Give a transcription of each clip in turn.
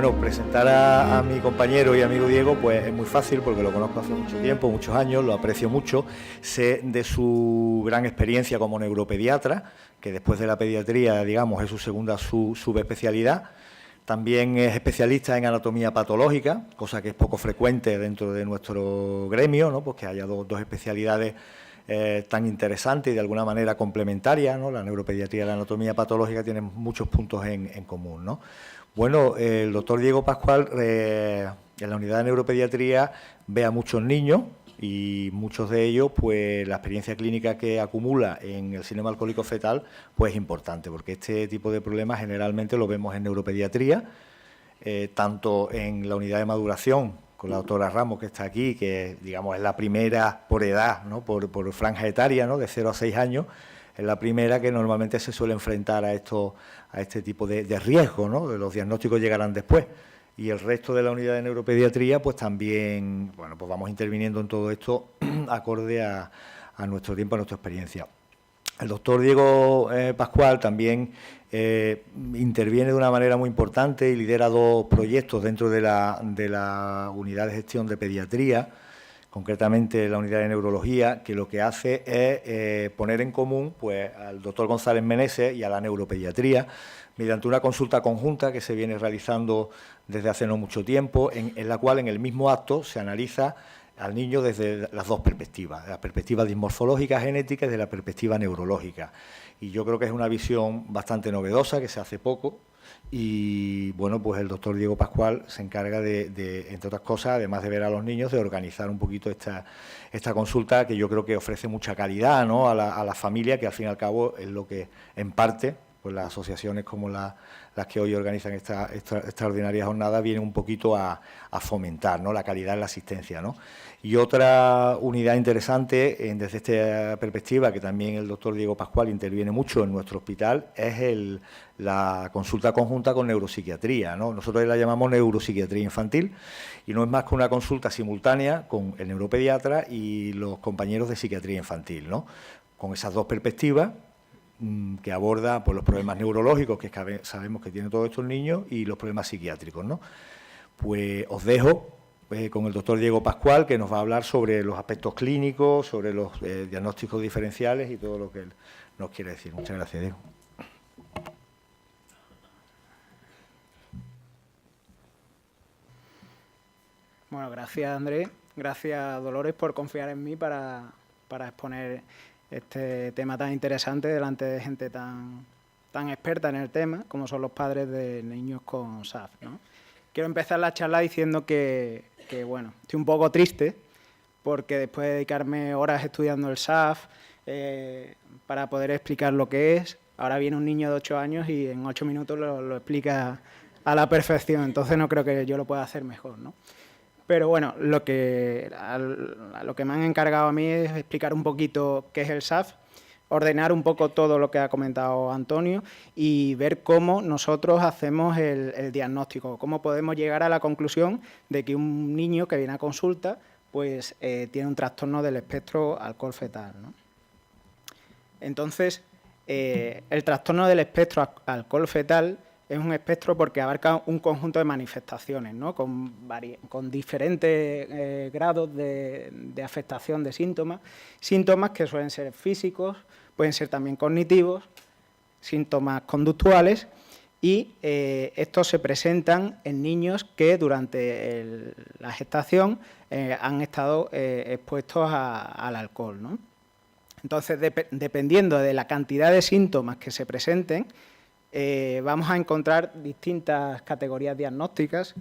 Bueno, presentar a mi compañero y amigo Diego pues es muy fácil porque lo conozco hace mucho tiempo, muchos años, lo aprecio mucho, sé de su gran experiencia como neuropediatra, que después de la pediatría, digamos, es su segunda subespecialidad. También es especialista en anatomía patológica, cosa que es poco frecuente dentro de nuestro gremio, ¿no? Pues que haya dos especialidades tan interesantes y de alguna manera complementarias, ¿no? La neuropediatría y la anatomía patológica tienen muchos puntos en común, ¿no? Bueno, el doctor Diego Pascual en la unidad de neuropediatría ve a muchos niños y muchos de ellos, pues la experiencia clínica que acumula en el síndrome alcohólico fetal, pues es importante, porque este tipo de problemas generalmente lo vemos en neuropediatría, tanto en la unidad de maduración, con la doctora Ramos, que está aquí, que digamos es la primera por edad, ¿no? por franja etaria, ¿no? De 0 a 6 años, es la primera que normalmente se suele enfrentar a este tipo de riesgo, ¿no? Los diagnósticos llegarán después. Y el resto de la unidad de neuropediatría, pues también, bueno, pues vamos interviniendo en todo esto acorde a nuestro tiempo, a nuestra experiencia. El doctor Diego Pascual también interviene de una manera muy importante y lidera 2 proyectos dentro de la unidad de gestión de pediatría, concretamente la unidad de neurología, que lo que hace es poner en común pues, al doctor González Meneses y a la neuropediatría, mediante una consulta conjunta que se viene realizando desde hace no mucho tiempo, en la cual en el mismo acto se analiza al niño desde las 2 perspectivas, de la perspectiva dismorfológica genética y de la perspectiva neurológica. Y yo creo que es una visión bastante novedosa, que se hace poco, y bueno, pues el doctor Diego Pascual se encarga de, entre otras cosas, además de ver a los niños, de organizar un poquito esta consulta, que yo creo que ofrece mucha calidad, ¿no? a la familia, que al fin y al cabo es lo que, en parte, pues las asociaciones como las que hoy organizan esta extraordinaria jornada vienen un poquito a fomentar, ¿no? La calidad en la asistencia, ¿no? Y otra unidad interesante desde esta perspectiva, que también el doctor Diego Pascual interviene mucho en nuestro hospital, es la consulta conjunta con neuropsiquiatría, ¿no? Nosotros la llamamos neuropsiquiatría infantil y no es más que una consulta simultánea con el neuropediatra y los compañeros de psiquiatría infantil, ¿no? Con esas 2 perspectivas, que aborda pues, los problemas neurológicos que sabemos que tienen todos estos niños y los problemas psiquiátricos, ¿no? Pues os dejo con el doctor Diego Pascual, que nos va a hablar sobre los aspectos clínicos, sobre los diagnósticos diferenciales y todo lo que él nos quiere decir. Muchas gracias, Diego. Bueno, gracias, Andrés. Gracias, Dolores, por confiar en mí para exponer este tema tan interesante delante de gente tan experta en el tema, como son los padres de niños con SAF, ¿no? Quiero empezar la charla diciendo que, bueno, estoy un poco triste porque después de dedicarme horas estudiando el SAF para poder explicar lo que es, ahora viene un niño de 8 años y en 8 minutos lo explica a la perfección, entonces no creo que yo lo pueda hacer mejor, ¿no? Pero bueno, lo que me han encargado a mí es explicar un poquito qué es el SAF, ordenar un poco todo lo que ha comentado Antonio y ver cómo nosotros hacemos el diagnóstico, cómo podemos llegar a la conclusión de que un niño que viene a consulta pues tiene un trastorno del espectro alcohol fetal, ¿no? Entonces, el trastorno del espectro alcohol fetal es un espectro porque abarca un conjunto de manifestaciones, ¿no? con diferentes grados de afectación de síntomas que suelen ser físicos, pueden ser también cognitivos, síntomas conductuales y estos se presentan en niños que durante la gestación han estado expuestos al alcohol, ¿no? Entonces, dependiendo de la cantidad de síntomas que se presenten, vamos a encontrar distintas categorías diagnósticas.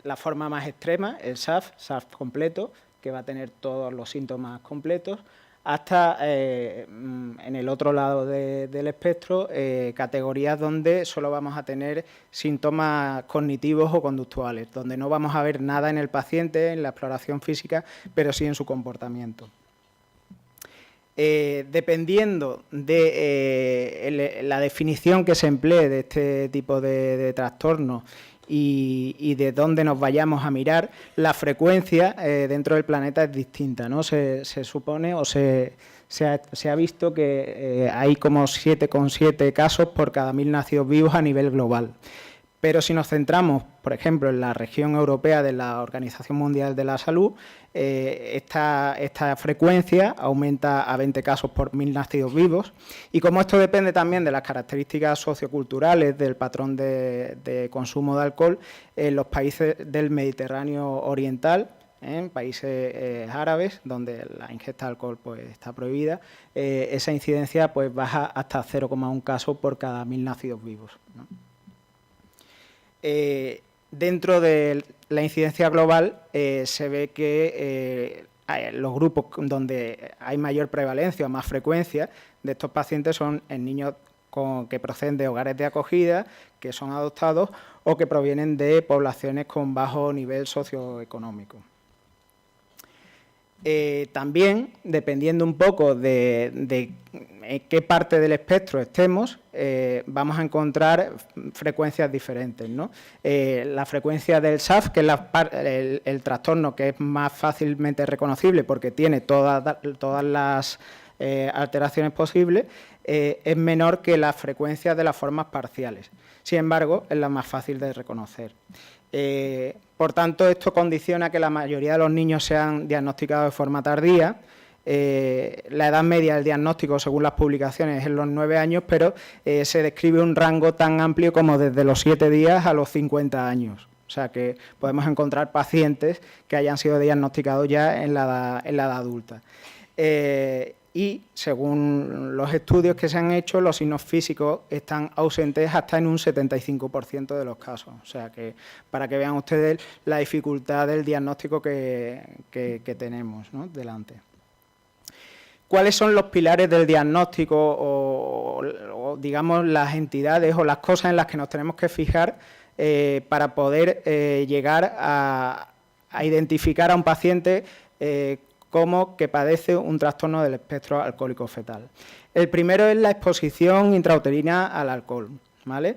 La forma más extrema, el SAF completo, que va a tener todos los síntomas completos, hasta en el otro lado del espectro, categorías donde solo vamos a tener síntomas cognitivos o conductuales, donde no vamos a ver nada en el paciente, en la exploración física, pero sí en su comportamiento. Dependiendo de la definición que se emplee de este tipo de trastornos y de dónde nos vayamos a mirar, la frecuencia dentro del planeta es distinta, ¿no? Se supone o se se ha visto que hay como 7,7 casos por cada 1.000 nacidos vivos a nivel global. Pero si nos centramos, por ejemplo, en la región europea de la Organización Mundial de la Salud, esta frecuencia aumenta a 20 casos por 1.000 nacidos vivos. Y como esto depende también de las características socioculturales, del patrón de consumo de alcohol, en los países del Mediterráneo oriental, en países árabes, donde la ingesta de alcohol pues, está prohibida, esa incidencia pues, baja hasta 0,1 casos por cada 1.000 nacidos vivos, ¿no? Dentro de la incidencia global se ve que los grupos donde hay mayor prevalencia o más frecuencia de estos pacientes son en niños que proceden de hogares de acogida, que son adoptados o que provienen de poblaciones con bajo nivel socioeconómico. También, dependiendo un poco de qué parte del espectro estemos, vamos a encontrar frecuencias diferentes, ¿no? La frecuencia del SAF, que es el trastorno que es más fácilmente reconocible porque tiene todas las alteraciones posibles, es menor que la frecuencia de las formas parciales. Sin embargo, es la más fácil de reconocer. Por tanto, esto condiciona que la mayoría de los niños sean diagnosticados de forma tardía. La edad media del diagnóstico, según las publicaciones, es en los 9 años, pero se describe un rango tan amplio como desde los 7 días a los 50 años. O sea que podemos encontrar pacientes que hayan sido diagnosticados ya en la edad adulta. Y, según los estudios que se han hecho, los signos físicos están ausentes hasta en un 75% de los casos. O sea, que para que vean ustedes la dificultad del diagnóstico que tenemos, ¿no?, delante. ¿Cuáles son los pilares del diagnóstico o, digamos, las entidades o las cosas en las que nos tenemos que fijar para poder llegar a identificar a un paciente como que padece un trastorno del espectro alcohólico fetal? El primero es la exposición intrauterina al alcohol, ¿vale?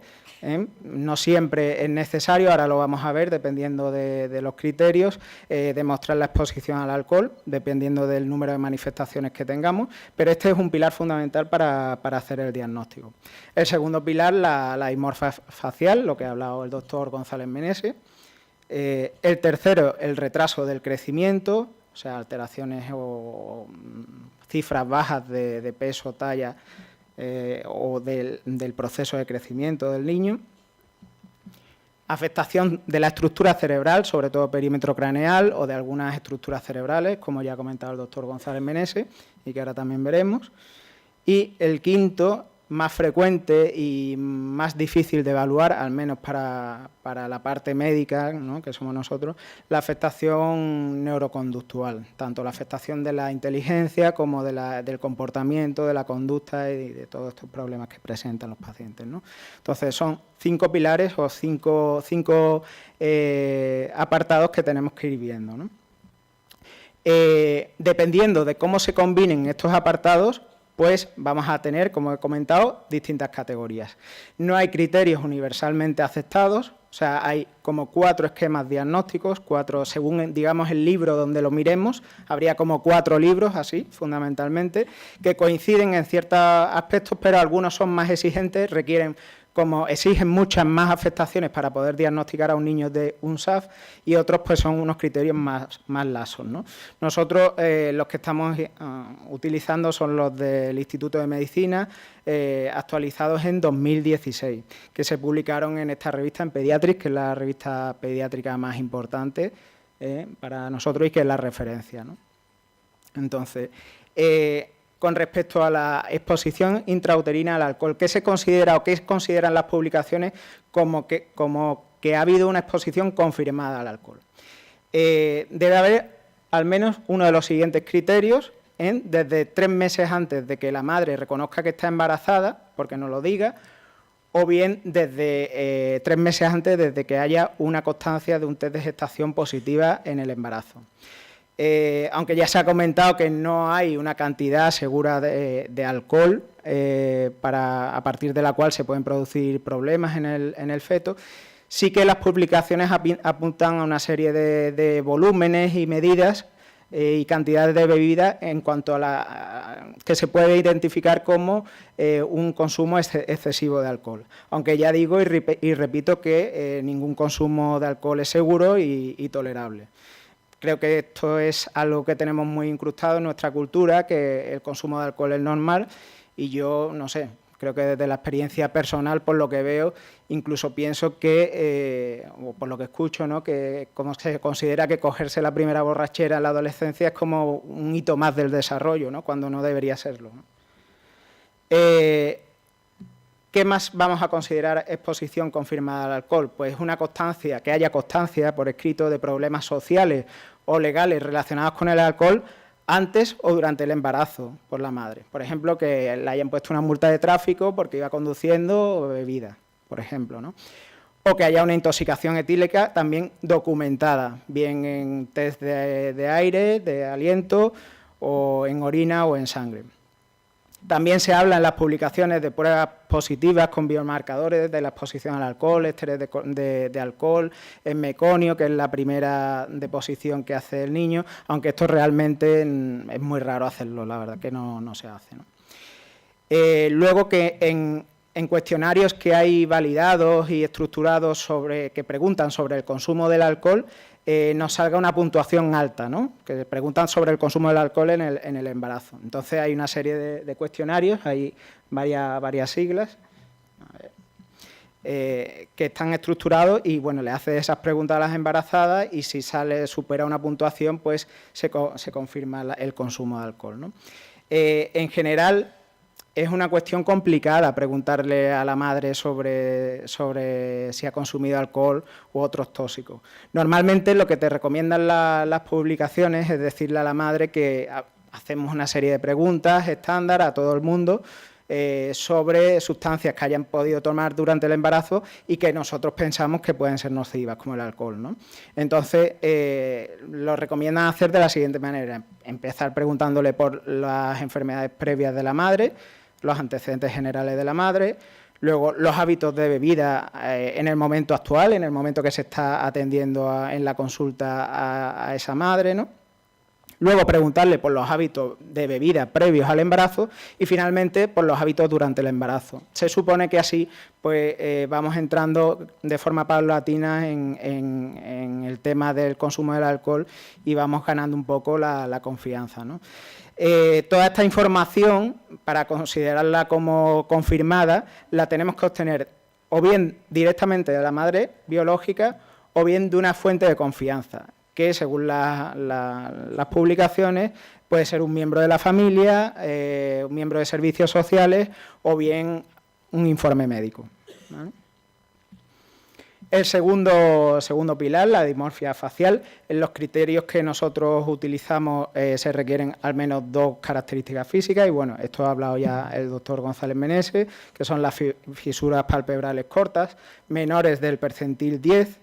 No siempre es necesario, ahora lo vamos a ver, dependiendo de los criterios, demostrar la exposición al alcohol, dependiendo del número de manifestaciones que tengamos, pero este es un pilar fundamental para hacer el diagnóstico. El segundo pilar, la dimorfia facial, lo que ha hablado el doctor González Meneses. El tercero, el retraso del crecimiento, o sea, alteraciones o cifras bajas de peso, talla o del proceso de crecimiento del niño. Afectación de la estructura cerebral, sobre todo perímetro craneal o de algunas estructuras cerebrales, como ya ha comentado el doctor González Meneses y que ahora también veremos. Y el quinto, más frecuente y más difícil de evaluar, al menos para la parte médica, ¿no?, que somos nosotros, la afectación neuroconductual, tanto la afectación de la inteligencia como del comportamiento, de la conducta y de todos estos problemas que presentan los pacientes, ¿no? Entonces, son 5 pilares o cinco apartados que tenemos que ir viendo, ¿no? Dependiendo de cómo se combinen estos apartados, pues vamos a tener, como he comentado, distintas categorías. No hay criterios universalmente aceptados, o sea, hay como 4 esquemas diagnósticos, 4, según, digamos, el libro donde lo miremos, habría como 4 libros, así, fundamentalmente, que coinciden en ciertos aspectos, pero algunos son más exigentes, exigen muchas más afectaciones para poder diagnosticar a un niño de un SAF, y otros pues son unos criterios más laxos, ¿no? Nosotros los que estamos utilizando son los del Instituto de Medicina, actualizados en 2016, que se publicaron en esta revista, en Pediatrics, que es la revista pediátrica más importante para nosotros y que es la referencia, ¿no? Entonces, con respecto a la exposición intrauterina al alcohol, ¿qué se considera o qué consideran las publicaciones como que ha habido una exposición confirmada al alcohol? Debe haber al menos uno de los siguientes criterios, desde 3 meses antes de que la madre reconozca que está embarazada, porque no lo diga, o bien desde 3 meses antes desde que haya una constancia de un test de gestación positiva en el embarazo. Aunque ya se ha comentado que no hay una cantidad segura de alcohol a partir de la cual se pueden producir problemas en el feto, sí que las publicaciones apuntan a una serie de volúmenes y medidas y cantidades de bebidas en cuanto a que se puede identificar como un consumo excesivo de alcohol. Aunque ya digo y repito que ningún consumo de alcohol es seguro y tolerable. Creo que esto es algo que tenemos muy incrustado en nuestra cultura, que el consumo de alcohol es normal y yo, no sé, creo que desde la experiencia personal, por lo que veo, incluso pienso que, o por lo que escucho, ¿no?, que como se considera que cogerse la primera borrachera en la adolescencia es como un hito más del desarrollo, ¿no?, cuando no debería serlo, ¿no? ¿Qué más vamos a considerar exposición confirmada al alcohol? Pues una constancia, que haya constancia por escrito de problemas sociales o legales relacionados con el alcohol antes o durante el embarazo por la madre. Por ejemplo, que le hayan puesto una multa de tráfico porque iba conduciendo bebida, por ejemplo, ¿no? O que haya una intoxicación etílica también documentada, bien en test de aire, de aliento, o en orina o en sangre. También se habla en las publicaciones de pruebas positivas con biomarcadores de la exposición al alcohol, ésteres de alcohol, en meconio, que es la primera deposición que hace el niño, aunque esto realmente es muy raro hacerlo, la verdad que no se hace, ¿no? Luego que en cuestionarios que hay validados y estructurados que preguntan sobre el consumo del alcohol, nos salga una puntuación alta, ¿no?, que preguntan sobre el consumo del alcohol en el embarazo. Entonces hay una serie de cuestionarios, hay varias siglas que están estructurados y, bueno, le hace esas preguntas a las embarazadas y si supera una puntuación, pues se confirma el consumo de alcohol, ¿no? En general, es una cuestión complicada preguntarle a la madre sobre si ha consumido alcohol u otros tóxicos. Normalmente lo que te recomiendan las publicaciones es decirle a la madre que hacemos una serie de preguntas estándar a todo el mundo sobre sustancias que hayan podido tomar durante el embarazo y que nosotros pensamos que pueden ser nocivas, como el alcohol, ¿no? Entonces, lo recomiendan hacer de la siguiente manera: empezar preguntándole por las enfermedades previas de la madre, los antecedentes generales de la madre, luego los hábitos de bebida en el momento actual, en el momento que se está atendiendo en la consulta a esa madre, ¿no? Luego preguntarle por los hábitos de bebida previos al embarazo y finalmente por los hábitos durante el embarazo. Se supone que así pues vamos entrando de forma paulatina en el tema del consumo del alcohol y vamos ganando un poco la confianza, ¿no? Toda esta información, para considerarla como confirmada, la tenemos que obtener o bien directamente de la madre biológica o bien de una fuente de confianza, que según las publicaciones puede ser un miembro de la familia, un miembro de servicios sociales o bien un informe médico, ¿vale? El segundo pilar, la dimorfia facial. En los criterios que nosotros utilizamos se requieren al menos 2 características físicas y, bueno, esto ha hablado ya el doctor González Meneses, que son las fisuras palpebrales cortas, menores del percentil 10,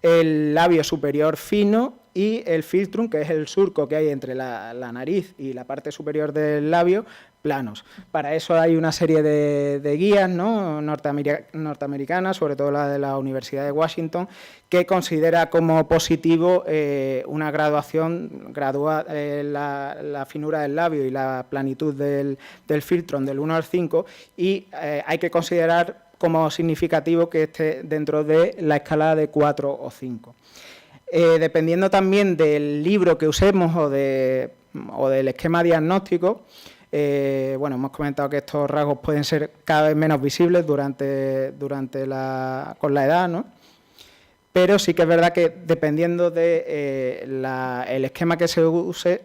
el labio superior fino y el filtrum, que es el surco que hay entre la nariz y la parte superior del labio, planos. Para eso hay una serie de guías, ¿no?, norteamericanas, sobre todo la de la Universidad de Washington, que considera como positivo una graduación, la finura del labio y la planitud del filtrum del 1 al 5 y hay que considerar como significativo que esté dentro de la escala de 4 o 5. Dependiendo también del libro que usemos o del esquema diagnóstico, bueno, hemos comentado que estos rasgos pueden ser cada vez menos visibles con la edad, ¿no? Pero sí que es verdad que dependiendo del esquema que se use,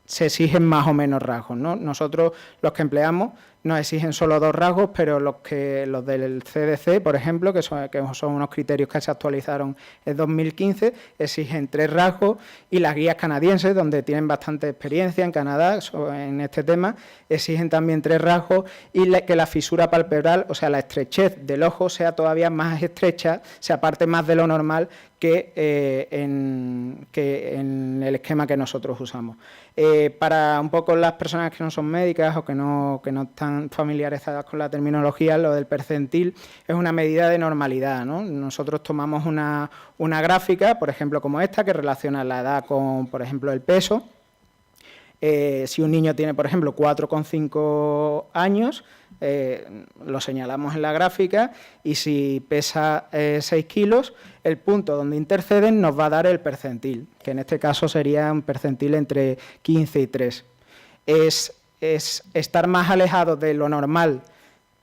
se exigen más o menos rasgos, ¿no? Nosotros, los que empleamos, nos exigen solo 2 rasgos, pero los del CDC, por ejemplo, que son unos criterios que se actualizaron en 2015, exigen 3 rasgos, y las guías canadienses, donde tienen bastante experiencia en Canadá en este tema, exigen también 3 rasgos y que la fisura palpebral, o sea, la estrechez del ojo, sea todavía más estrecha, se aparte más de lo normal que en el esquema que nosotros usamos. Para un poco las personas que no son médicas o que no están están familiarizados con la terminología, lo del percentil es una medida de normalidad, ¿no? Nosotros tomamos una gráfica, por ejemplo, como esta, que relaciona la edad con, por ejemplo, el peso. Si un niño tiene, por ejemplo, 4,5 años, lo señalamos en la gráfica, y si pesa 6 kilos, el punto donde interceden nos va a dar el percentil, que en este caso sería un percentil entre 15 y 3. Es estar más alejado de lo normal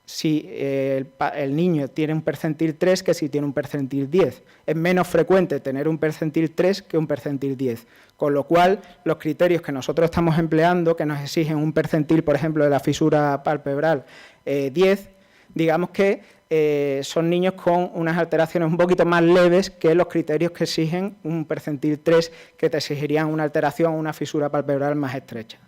si el niño tiene un percentil 3 que si tiene un percentil 10. Es menos frecuente tener un percentil 3 que un percentil 10. Con lo cual, los criterios que nosotros estamos empleando, que nos exigen un percentil, por ejemplo, de la fisura palpebral 10, digamos que son niños con unas alteraciones un poquito más leves que los criterios que exigen un percentil 3, que te exigirían una alteración o una fisura palpebral más estrecha.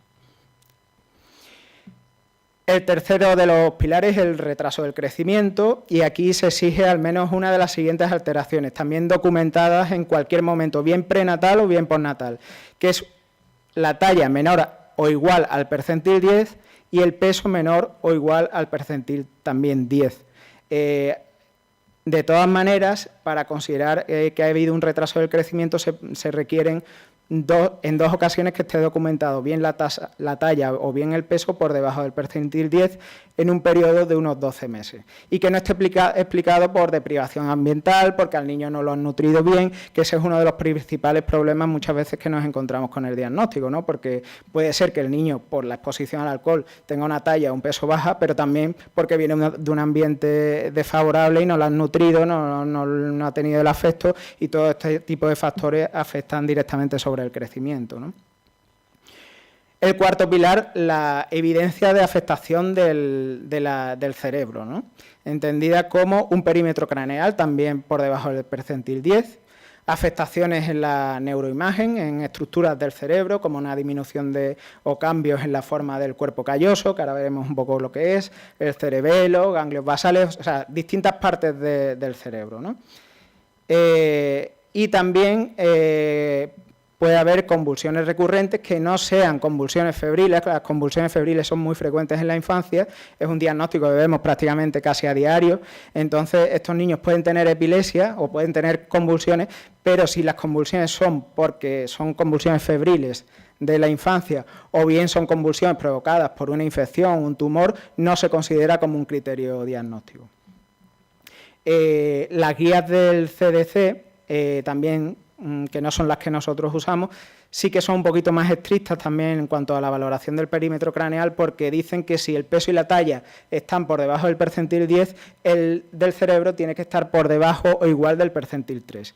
El tercero de los pilares es el retraso del crecimiento, y aquí se exige al menos una de las siguientes alteraciones, también documentadas en cualquier momento, bien prenatal o bien postnatal, que es la talla menor o igual al percentil 10 y el peso menor o igual al percentil también 10. De todas maneras, para considerar que ha habido un retraso del crecimiento se requieren en dos ocasiones que esté documentado bien la talla o bien el peso por debajo del percentil 10 en un periodo de unos 12 meses. Y que no esté explicado por deprivación ambiental, porque al niño no lo han nutrido bien, que ese es uno de los principales problemas muchas veces que nos encontramos con el diagnóstico, ¿no? Porque puede ser que el niño, por la exposición al alcohol, tenga una talla o un peso baja, pero también porque viene de un ambiente desfavorable y no lo han nutrido, no ha tenido el afecto, y todo este tipo de factores afectan directamente sobre el crecimiento, ¿no? El cuarto pilar, la evidencia de afectación del cerebro, ¿no? Entendida como un perímetro craneal también por debajo del percentil 10, afectaciones en la neuroimagen, en estructuras del cerebro, como una disminución o cambios en la forma del cuerpo calloso, que ahora veremos un poco lo que es, el cerebelo, ganglios basales, o sea, distintas partes del cerebro, ¿no? Y también puede haber convulsiones recurrentes que no sean convulsiones febriles. Las convulsiones febriles son muy frecuentes en la infancia, es un diagnóstico que vemos prácticamente casi a diario. Entonces, estos niños pueden tener epilepsia o pueden tener convulsiones, pero si las convulsiones son porque son convulsiones febriles de la infancia o bien son convulsiones provocadas por una infección, un tumor, no se considera como un criterio diagnóstico. Las guías del CDC también, que no son las que nosotros usamos, sí que son un poquito más estrictas también en cuanto a la valoración del perímetro craneal, porque dicen que si el peso y la talla están por debajo del percentil 10, el del cerebro tiene que estar por debajo o igual del percentil 3.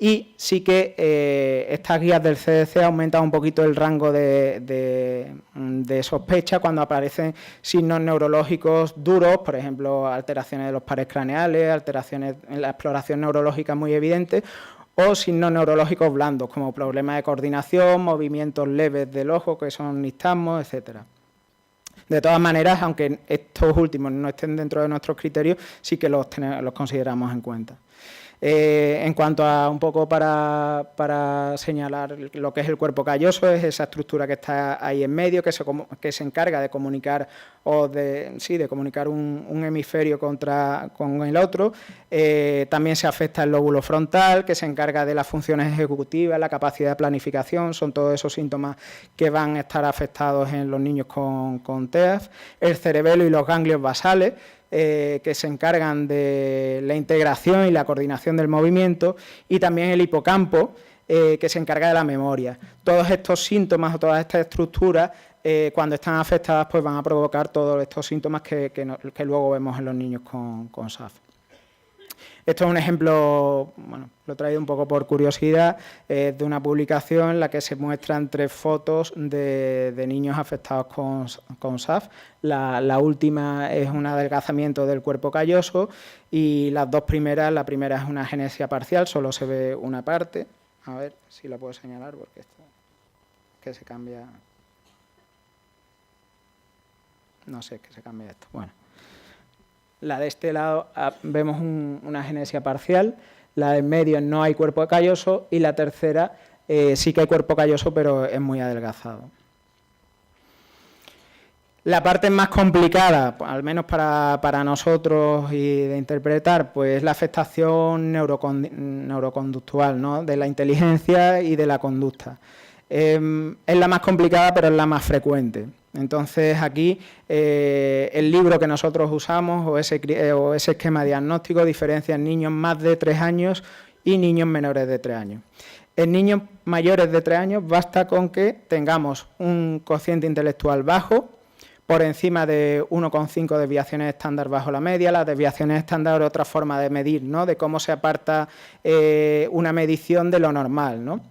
Y sí que estas guías del CDC aumentan un poquito el rango de sospecha cuando aparecen signos neurológicos duros, por ejemplo, alteraciones de los pares craneales, alteraciones en la exploración neurológica muy evidentes, o signos neurológicos blandos, como problemas de coordinación, movimientos leves del ojo, que son nistagmos, etcétera. De todas maneras, aunque estos últimos no estén dentro de nuestros criterios, sí que los consideramos en cuenta. En cuanto a un poco para señalar lo que es el cuerpo calloso, es esa estructura que está ahí en medio, que se encarga de comunicar de comunicar un hemisferio con el otro. También se afecta el lóbulo frontal, que se encarga de las funciones ejecutivas, la capacidad de planificación, son todos esos síntomas que van a estar afectados en los niños con TEAF. El cerebelo y los ganglios basales, que se encargan de la integración y la coordinación del movimiento, y también el hipocampo, que se encarga de la memoria. Todos estos síntomas o todas estas estructuras, cuando están afectadas, pues van a provocar todos estos síntomas que luego vemos en los niños con SAF. Esto es un ejemplo, bueno, lo he traído un poco por curiosidad, de una publicación en la que se muestran 3 fotos de niños afectados con SAF. La última es un adelgazamiento del cuerpo calloso, y las 2 primeras, la primera es una agenesia parcial, solo se ve una parte. A ver si la puedo señalar, porque esto que se cambia. No sé, que se cambia esto. Bueno. La de este lado vemos una agenesia parcial, la de en medio no hay cuerpo calloso, y la tercera sí que hay cuerpo calloso, pero es muy adelgazado. La parte más complicada, al menos para nosotros y de interpretar, pues la afectación neuroconductual, ¿no?, de la inteligencia y de la conducta. Es la más complicada, pero es la más frecuente. Entonces, aquí el libro que nosotros usamos o ese esquema diagnóstico diferencia en niños más de 3 años y niños menores de 3 años. En niños mayores de 3 años basta con que tengamos un cociente intelectual bajo, por encima de 1,5 desviaciones estándar bajo la media. Las desviaciones estándar es otra forma de medir, ¿no?, de cómo se aparta una medición de lo normal, ¿no?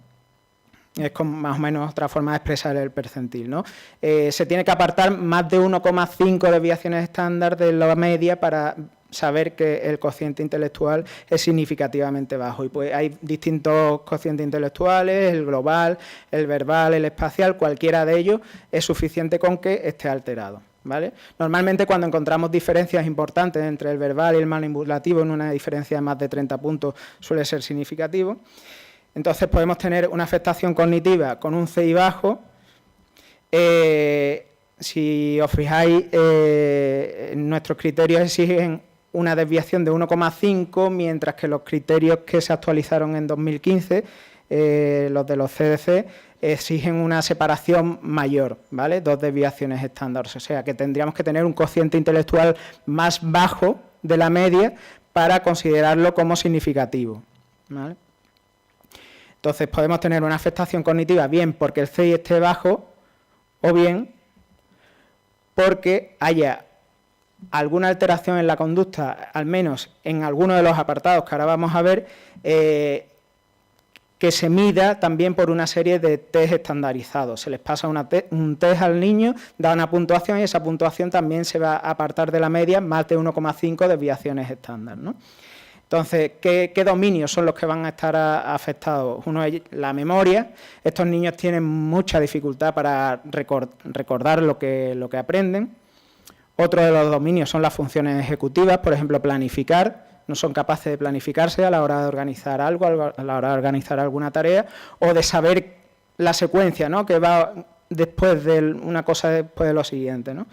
Es como más o menos otra forma de expresar el percentil, ¿no? Se tiene que apartar más de 1,5 desviaciones estándar de la media para saber que el cociente intelectual es significativamente bajo. Y pues hay distintos cocientes intelectuales, el global, el verbal, el espacial, cualquiera de ellos es suficiente con que esté alterado, ¿vale? Normalmente cuando encontramos diferencias importantes entre el verbal y el manipulativo, en una diferencia de más de 30 puntos suele ser significativo. Entonces podemos tener una afectación cognitiva con un CI bajo. Si os fijáis, nuestros criterios exigen una desviación de 1,5, mientras que los criterios que se actualizaron en 2015, los de los CDC, exigen una separación mayor, ¿vale? 2 desviaciones estándar. O sea, que tendríamos que tener un cociente intelectual más bajo de la media para considerarlo como significativo, ¿vale? Entonces, podemos tener una afectación cognitiva bien porque el CI esté bajo o bien porque haya alguna alteración en la conducta, al menos en alguno de los apartados que ahora vamos a ver, que se mida también por una serie de test estandarizados. Se les pasa un test al niño, da una puntuación y esa puntuación también se va a apartar de la media más de 1,5 desviaciones estándar, ¿no? Entonces, ¿qué dominios son los que van a estar afectados? Uno es la memoria. Estos niños tienen mucha dificultad para recordar lo que aprenden. Otro de los dominios son las funciones ejecutivas, por ejemplo, planificar. No son capaces de planificarse a la hora de organizar algo, a la hora de organizar alguna tarea, o de saber la secuencia, ¿no?, que va después de una cosa después de lo siguiente, ¿no?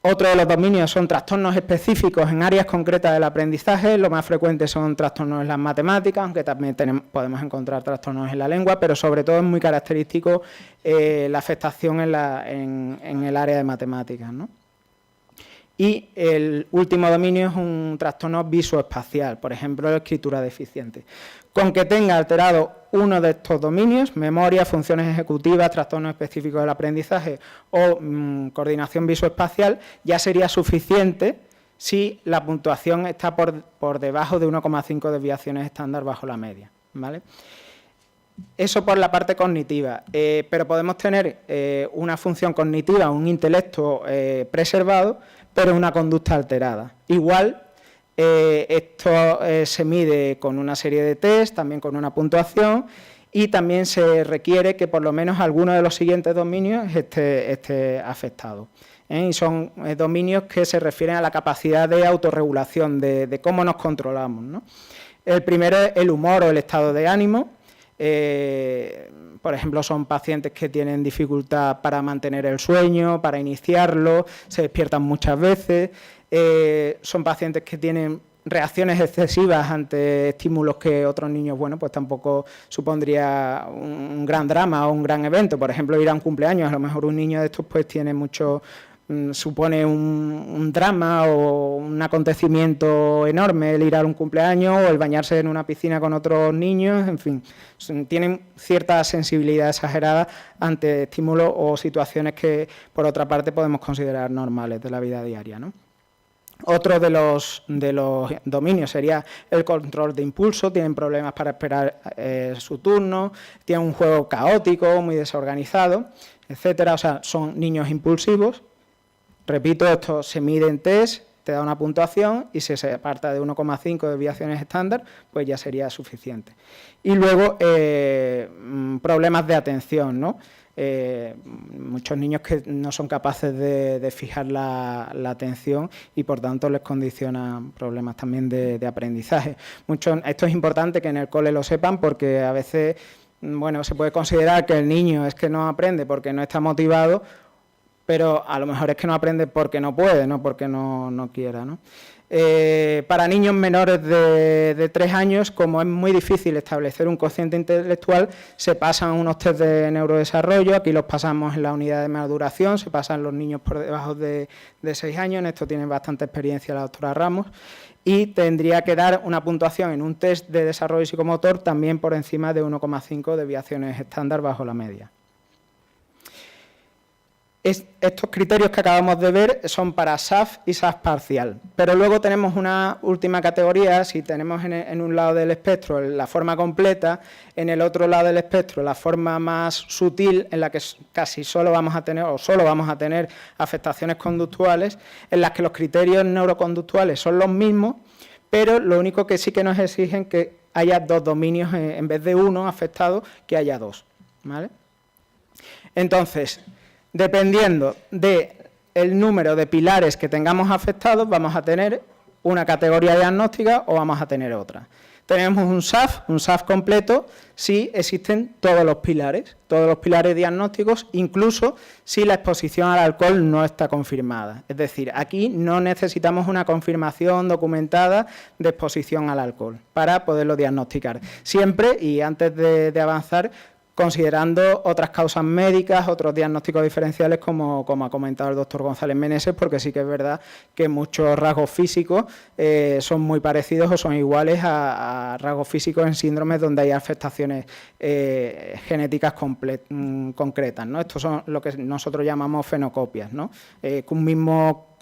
Otro de los dominios son trastornos específicos en áreas concretas del aprendizaje. Lo más frecuente son trastornos en las matemáticas, aunque también podemos encontrar trastornos en la lengua, pero sobre todo es muy característico la afectación en el área de matemáticas, ¿no? Y el último dominio es un trastorno visoespacial, por ejemplo, la escritura deficiente. Con que tenga alterado uno de estos dominios, memoria, funciones ejecutivas, trastornos específicos del aprendizaje o coordinación visoespacial, ya sería suficiente si la puntuación está por debajo de 1,5 desviaciones estándar bajo la media, ¿vale? Eso por la parte cognitiva, pero podemos tener una función cognitiva, un intelecto preservado, pero una conducta alterada. Igual, esto se mide con una serie de test, también con una puntuación, y también se requiere que por lo menos alguno de los siguientes dominios esté afectado. Y son dominios que se refieren a la capacidad de autorregulación, de cómo nos controlamos, ¿no? El primero es el humor o el estado de ánimo. Por ejemplo, son pacientes que tienen dificultad para mantener el sueño, para iniciarlo, se despiertan muchas veces. Son pacientes que tienen reacciones excesivas ante estímulos que otros niños, bueno, pues tampoco supondría un gran drama o un gran evento. Por ejemplo, ir a un cumpleaños, a lo mejor un niño de estos pues tiene mucho, supone un drama o un acontecimiento enorme el ir a un cumpleaños o el bañarse en una piscina con otros niños, en fin, tienen cierta sensibilidad exagerada ante estímulos o situaciones que, por otra parte, podemos considerar normales de la vida diaria, ¿no? Otro de los dominios sería el control de impulso, tienen problemas para esperar su turno, tienen un juego caótico, muy desorganizado, etcétera. O sea, son niños impulsivos. Repito, esto se mide en test, te da una puntuación y si se aparta de 1,5 desviaciones estándar, pues ya sería suficiente. Y luego, problemas de atención, ¿no? Muchos niños que no son capaces de fijar la atención y por tanto les condicionan problemas también de aprendizaje. Esto es importante que en el cole lo sepan porque a veces bueno, se puede considerar que el niño es que no aprende porque no está motivado, pero a lo mejor es que no aprende porque no puede, no porque no quiera, ¿no? Para niños menores de 3 años, como es muy difícil establecer un cociente intelectual, se pasan unos test de neurodesarrollo, aquí los pasamos en la unidad de maduración, se pasan los niños por debajo de 6 años, en esto tiene bastante experiencia la doctora Ramos, y tendría que dar una puntuación en un test de desarrollo psicomotor también por encima de 1,5 desviaciones estándar bajo la media. Estos criterios que acabamos de ver son para SAF y SAF parcial, pero luego tenemos una última categoría. Si tenemos en un lado del espectro la forma completa, en el otro lado del espectro la forma más sutil, en la que casi solo vamos a tener afectaciones conductuales, en las que los criterios neuroconductuales son los mismos, pero lo único que sí que nos exigen que haya 2 dominios en vez de 1 afectado, que haya 2, ¿vale? Entonces, dependiendo del número de pilares que tengamos afectados, vamos a tener una categoría diagnóstica o vamos a tener otra. Tenemos un SAF completo si existen todos los pilares diagnósticos, incluso si la exposición al alcohol no está confirmada. Es decir, aquí no necesitamos una confirmación documentada de exposición al alcohol para poderlo diagnosticar. Siempre, y antes de avanzar, considerando otras causas médicas, otros diagnósticos diferenciales, como ha comentado el doctor González Meneses, porque sí que es verdad que muchos rasgos físicos son muy parecidos o son iguales a rasgos físicos en síndromes donde hay afectaciones genéticas concretas, ¿no? Estos son lo que nosotros llamamos fenocopias, ¿no? Que un mismo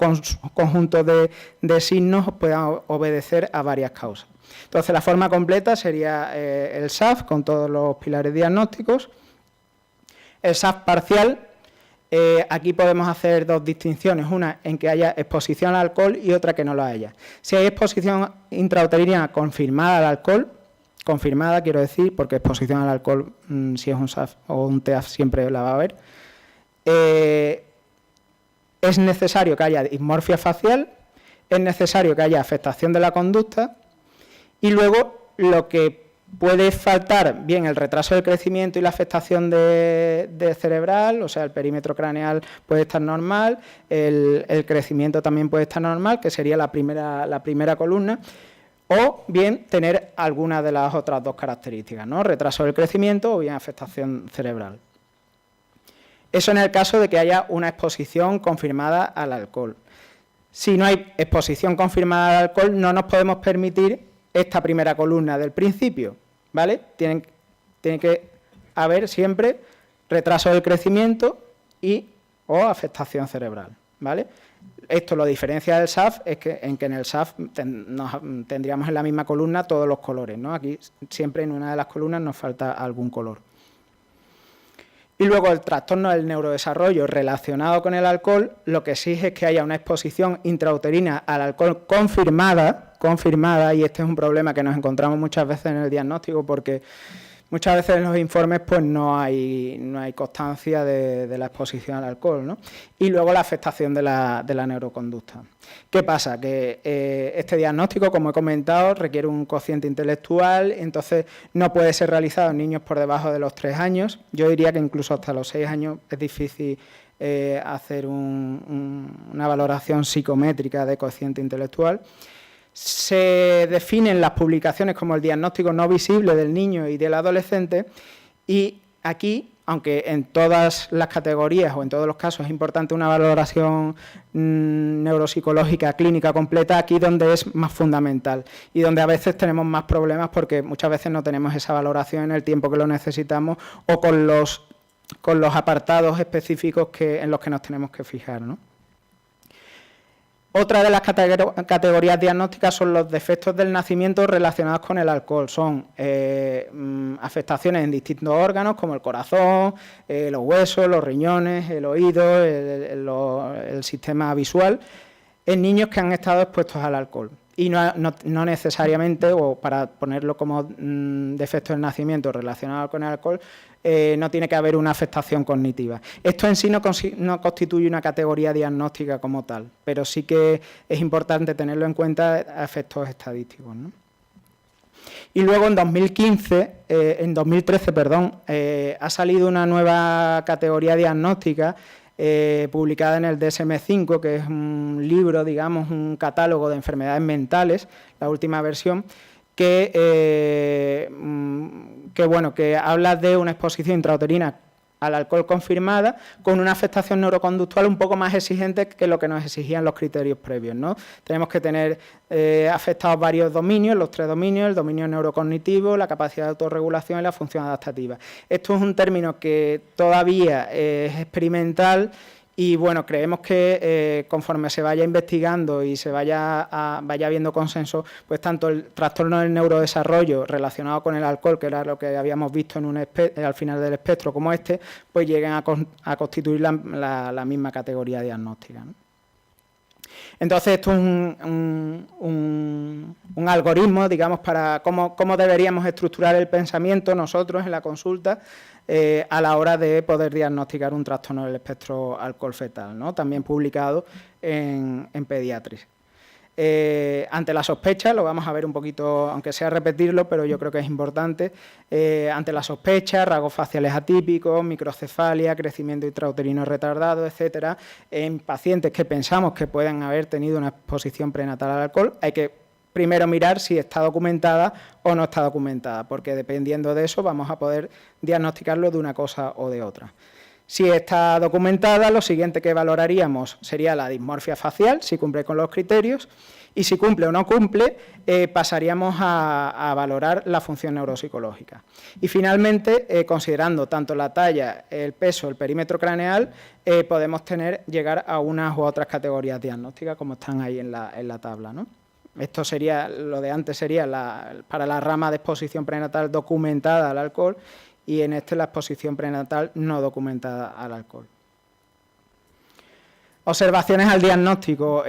conjunto de signos pueda obedecer a varias causas. Entonces, la forma completa sería el SAF con todos los pilares diagnósticos. El SAF parcial, aquí podemos hacer 2 distinciones, una en que haya exposición al alcohol y otra que no lo haya. Si hay exposición intrauterina confirmada al alcohol, confirmada quiero decir, porque exposición al alcohol, si es un SAF o un TEAF siempre la va a haber, es necesario que haya dismorfia facial, es necesario que haya afectación de la conducta. Y luego, lo que puede faltar, bien el retraso del crecimiento y la afectación de cerebral, o sea, el perímetro craneal puede estar normal, el crecimiento también puede estar normal, que sería la primera columna, o bien tener alguna de las otras 2 características, ¿no? Retraso del crecimiento o bien afectación cerebral. Eso en el caso de que haya una exposición confirmada al alcohol. Si no hay exposición confirmada al alcohol, no nos podemos permitir esta primera columna del principio, ¿vale? Tiene que haber siempre retraso del crecimiento o afectación cerebral, ¿vale? Esto lo diferencia del SAF, es que en el SAF tendríamos en la misma columna todos los colores, ¿no? Aquí siempre en una de las columnas nos falta algún color. Y luego el trastorno del neurodesarrollo relacionado con el alcohol, lo que exige es que haya una exposición intrauterina al alcohol confirmada, y este es un problema que nos encontramos muchas veces en el diagnóstico, porque muchas veces en los informes pues no hay constancia de la exposición al alcohol, ¿no? Y luego la afectación de la neuroconducta. ¿Qué pasa? Que este diagnóstico, como he comentado, requiere un cociente intelectual, entonces no puede ser realizado en niños por debajo de los 3 años. Yo diría que incluso hasta los 6 años es difícil hacer una valoración psicométrica de cociente intelectual. Se definen las publicaciones como el diagnóstico no visible del niño y del adolescente, y aquí, aunque en todas las categorías o en todos los casos es importante una valoración neuropsicológica clínica completa, aquí donde es más fundamental y donde a veces tenemos más problemas porque muchas veces no tenemos esa valoración en el tiempo que lo necesitamos o con los apartados específicos en los que nos tenemos que fijar, ¿no? Otra de las categorías diagnósticas son los defectos del nacimiento relacionados con el alcohol. Son afectaciones en distintos órganos como el corazón, los huesos, los riñones, el oído, el sistema visual, en niños que han estado expuestos al alcohol. Y no necesariamente, o para ponerlo como defecto del nacimiento relacionado con el alcohol, no tiene que haber una afectación cognitiva. Esto en sí no constituye una categoría diagnóstica como tal, pero sí que es importante tenerlo en cuenta a efectos estadísticos, ¿no? Y luego en 2013, ha salido una nueva categoría diagnóstica publicada en el DSM-5, que es un libro, digamos, un catálogo de enfermedades mentales, la última versión, que habla de una exposición intrauterina al alcohol confirmada con una afectación neuroconductual un poco más exigente que lo que nos exigían los criterios previos, ¿no? Tenemos que tener afectados varios dominios, los 3 dominios, el dominio neurocognitivo, la capacidad de autorregulación y la función adaptativa. Esto es un término que todavía es experimental y, bueno, creemos que conforme se vaya investigando y se vaya habiendo consenso, pues tanto el trastorno del neurodesarrollo relacionado con el alcohol, que era lo que habíamos visto al final del espectro, como pues lleguen a constituir la misma categoría diagnóstica, ¿no? Entonces, esto es un algoritmo, digamos, para cómo deberíamos estructurar el pensamiento nosotros en la consulta a la hora de poder diagnosticar un trastorno del espectro alcohol fetal, ¿no? También publicado en Pediatrics. Ante la sospecha, lo vamos a ver un poquito, aunque sea repetirlo, pero yo creo que es importante, ante la sospecha, rasgos faciales atípicos, microcefalia, crecimiento intrauterino retardado, etcétera, en pacientes que pensamos que pueden haber tenido una exposición prenatal al alcohol, hay que primero mirar si está documentada o no está documentada, porque dependiendo de eso vamos a poder diagnosticarlo de una cosa o de otra. Si está documentada, lo siguiente que valoraríamos sería la dismorfia facial, si cumple con los criterios, y si cumple o no cumple, pasaríamos a valorar la función neuropsicológica. Y finalmente, considerando tanto la talla, el peso, el perímetro craneal, podemos llegar a unas u otras categorías diagnósticas, como están ahí en la tabla, ¿no? Esto sería, lo de antes sería para la rama de exposición prenatal documentada al alcohol, y en la exposición prenatal no documentada al alcohol. Observaciones al diagnóstico.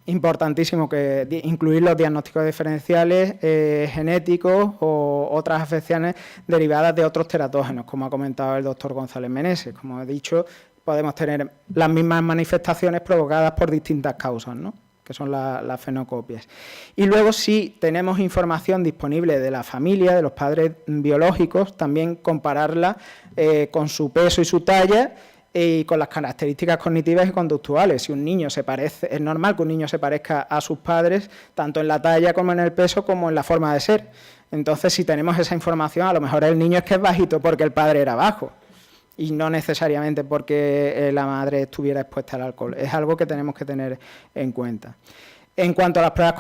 Importantísimo que incluir los diagnósticos diferenciales genéticos o otras afecciones derivadas de otros teratógenos, como ha comentado el doctor González Meneses. Como he dicho, podemos tener las mismas manifestaciones provocadas por distintas causas, ¿no?, que son las fenocopias. Y luego, si tenemos información disponible de la familia, de los padres biológicos, también compararla con su peso y su talla y con las características cognitivas y conductuales. Si un niño se parece, es normal que un niño se parezca a sus padres, tanto en la talla como en el peso, como en la forma de ser. Entonces, si tenemos esa información, a lo mejor el niño es que es bajito porque el padre era bajo, y no necesariamente porque la madre estuviera expuesta al alcohol. Es algo que tenemos que tener en cuenta. En cuanto a las pruebas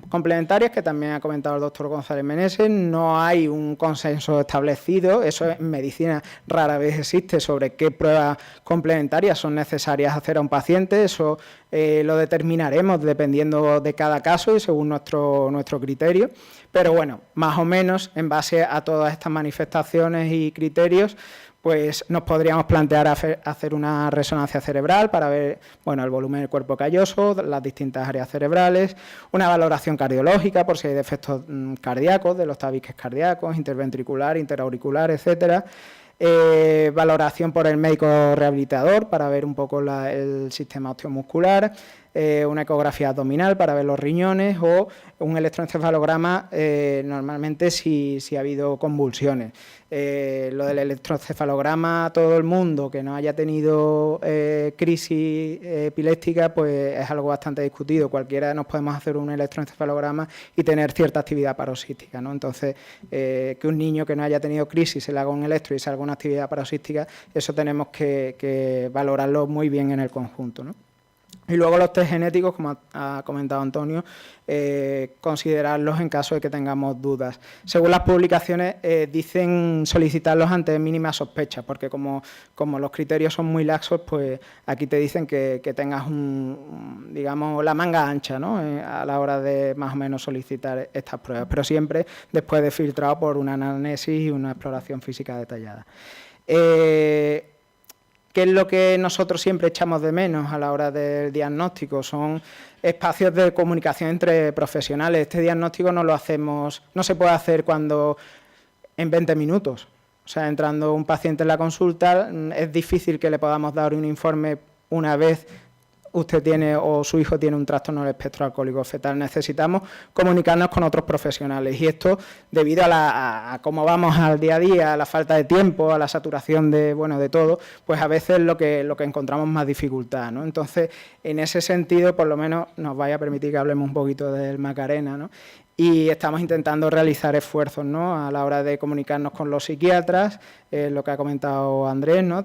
complementarias, que también ha comentado el doctor González Meneses, no hay un consenso establecido, eso en medicina rara vez existe, sobre qué pruebas complementarias son necesarias hacer a un paciente. Eso lo determinaremos dependiendo de cada caso y según nuestro criterio. Pero bueno, más o menos en base a todas estas manifestaciones y criterios, pues nos podríamos plantear hacer una resonancia cerebral para ver, bueno, el volumen del cuerpo calloso, las distintas áreas cerebrales, una valoración cardiológica por si hay defectos cardíacos, de los tabiques cardíacos, interventricular, interauricular, etcétera. Valoración por el médico rehabilitador para ver un poco el sistema osteomuscular, una ecografía abdominal para ver los riñones o un electroencefalograma normalmente si ha habido convulsiones. Lo del electroencefalograma, todo el mundo que no haya tenido crisis epiléptica, pues es algo bastante discutido. Cualquiera nos podemos hacer un electroencefalograma y tener cierta actividad paroxística, ¿no? Entonces, que un niño que no haya tenido crisis se le haga un electro y salga una actividad paroxística, eso tenemos que valorarlo muy bien en el conjunto, ¿no? Y luego los test genéticos, como ha comentado Antonio, considerarlos en caso de que tengamos dudas. Según las publicaciones, dicen solicitarlos ante mínima sospecha, porque como los criterios son muy laxos, pues aquí te dicen que tengas digamos, la manga ancha, ¿no?, a la hora de más o menos solicitar estas pruebas, pero siempre después de filtrado por una anamnesis y una exploración física detallada. ¿Qué es lo que nosotros siempre echamos de menos a la hora del diagnóstico? Son espacios de comunicación entre profesionales. Este diagnóstico no se puede hacer en 20 minutos. O sea, entrando un paciente en la consulta, es difícil que le podamos dar un informe una vez usted tiene o su hijo tiene un trastorno del espectro alcohólico fetal. Necesitamos comunicarnos con otros profesionales y esto, debido a cómo vamos al día a día, a la falta de tiempo, a la saturación de todo, pues a veces lo que encontramos más dificultad, ¿no? Entonces, en ese sentido, por lo menos nos vaya a permitir que hablemos un poquito del Macarena, ¿no? Y estamos intentando realizar esfuerzos, ¿no?, a la hora de comunicarnos con los psiquiatras, lo que ha comentado Andrés, ¿no?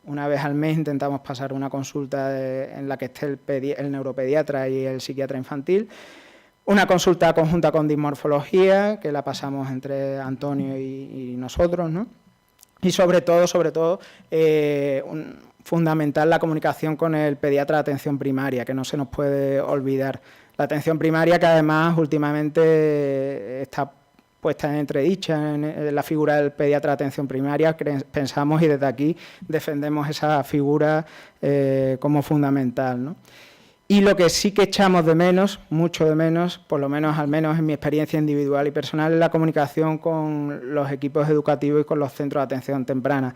Una vez al mes intentamos pasar una consulta en la que esté el neuropediatra y el psiquiatra infantil. Una consulta conjunta con dismorfología, que la pasamos entre Antonio y nosotros, ¿no? Y sobre todo, fundamental la comunicación con el pediatra de atención primaria, que no se nos puede olvidar. La atención primaria, que además últimamente está puesta en entredicha en la figura del pediatra de atención primaria. Pensamos y desde aquí defendemos esa figura como fundamental, ¿no? Y lo que sí que echamos de menos, mucho de menos, por lo menos al menos en mi experiencia individual y personal, es la comunicación con los equipos educativos y con los centros de atención temprana.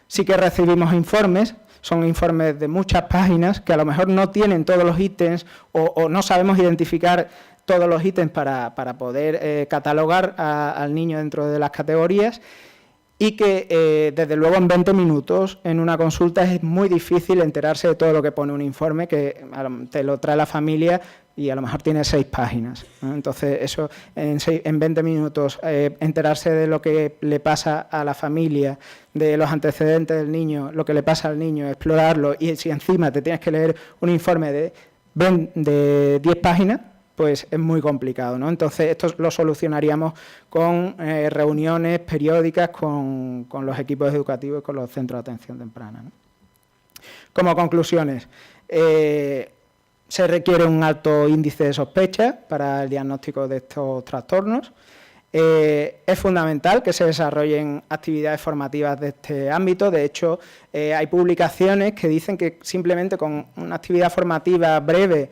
Sí que recibimos informes, son informes de muchas páginas que a lo mejor no tienen todos los ítems o no sabemos identificar todos los ítems para poder catalogar al niño dentro de las categorías, y que desde luego en 20 minutos en una consulta es muy difícil enterarse de todo lo que pone un informe, que te lo trae la familia y a lo mejor tiene 6 páginas, ¿no? Entonces eso en 20 minutos enterarse de lo que le pasa a la familia, de los antecedentes del niño, lo que le pasa al niño, explorarlo, y si encima te tienes que leer un informe de 10 páginas, pues es muy complicado, ¿no? Entonces, esto lo solucionaríamos con reuniones periódicas con los equipos educativos y con los centros de atención temprana, ¿no? Como conclusiones, se requiere un alto índice de sospecha para el diagnóstico de estos trastornos. Es fundamental que se desarrollen actividades formativas de este ámbito. De hecho, hay publicaciones que dicen que simplemente con una actividad formativa breve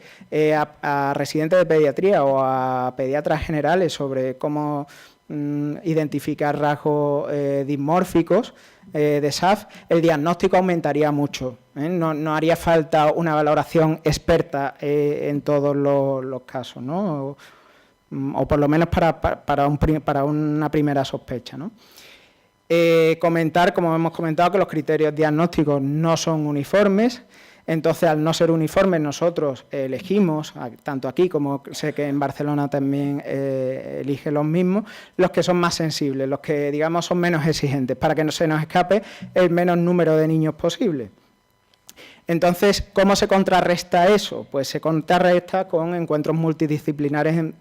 a residentes de pediatría o a pediatras generales sobre cómo identificar rasgos dismórficos de SAF, el diagnóstico aumentaría mucho, ¿eh? No haría falta una valoración experta en todos los casos, ¿no? O por lo menos para una primera sospecha, ¿no? Comentar, como hemos comentado, que los criterios diagnósticos no son uniformes. Entonces, al no ser uniformes, nosotros elegimos, tanto aquí como sé que en Barcelona también elige los mismos, los que son más sensibles, los que, digamos, son menos exigentes, para que no se nos escape el menos número de niños posible. Entonces, ¿cómo se contrarresta eso? Pues se contrarresta con encuentros multidisciplinares